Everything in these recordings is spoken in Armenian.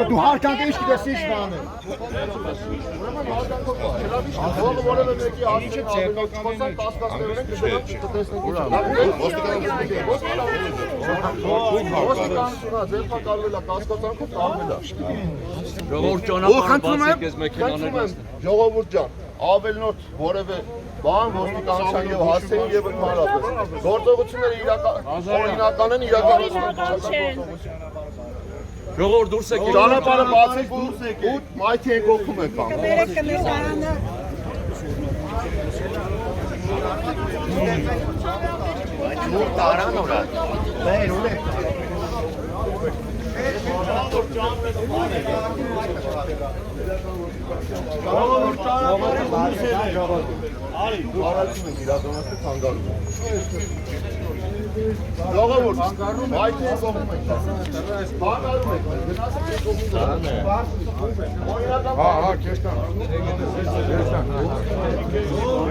դու հարկանք ինչ դեսիշ բանը։ Ժողովուրդ ջան, ավելնոտ որևէ բան ոստիկանության եւ հասցեին եւ ընդհանրապես գործողությունները օրինական են իրականացնում։ Ժողովուրդ դուրս եկեք։ Ճանապարհը բացեք ու մայթի եք օգնում եք բան։ Արարություն ենք իրականացնում թանգարում։ Ժողովուրդ, մայթի եք օգնում եք։ Թանգարում եք, գնացեք եք օգնում եք։ Հա, քեստան։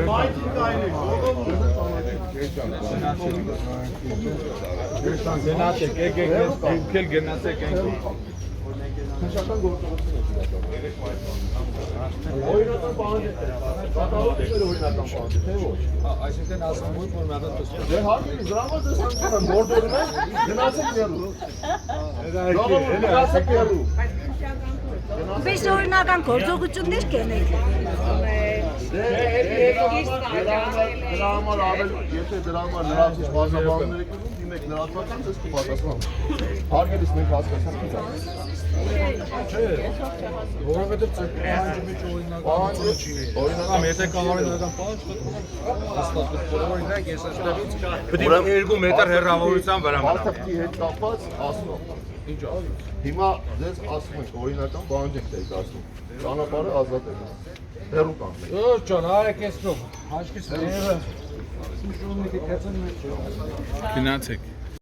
Մայթի կային եք, Քեստան գնացեք, եկեք ինքել գնացեք այնքան։ Քննական գործողություն օրինական բան է, կատարողները օրինական բան է, թե ոչ։ Այսինքն ասում եմ, որ մեղա տեսնում։ Դե հարցի դրամա տեսանք մորդորում է, գնացեք ելու։ Գնացեք ելու։ Պես օրինական գործողություններ կենեք։ Դրա համար ավել, եթե դրա համար լրացիչ բազաբաններ եք ուզում, դիմեք լրացվածան, ձեզ կպատասխանեմ։ Հարգելիս մենք հասկացանք ինչ է։ Որովհետև ծրպահանջի մեջ օրինական չի։ Օրինական եթե կամարինական պահանջ հաստատ օրինակ ես այստեղից պետք է 2 մետր հեռավորության վրա մնամ։ Մարդկի հետ կապված ասում։ Ինչ ասում։ Հիմա ձեզ ասում ենք օրինական բանջ եք ասում։ Ճանապարհը ազատ է։ Հեռու կանգնեք։ Ոչ ջան, արեք էստով։ Հաշկից։ Գնացեք։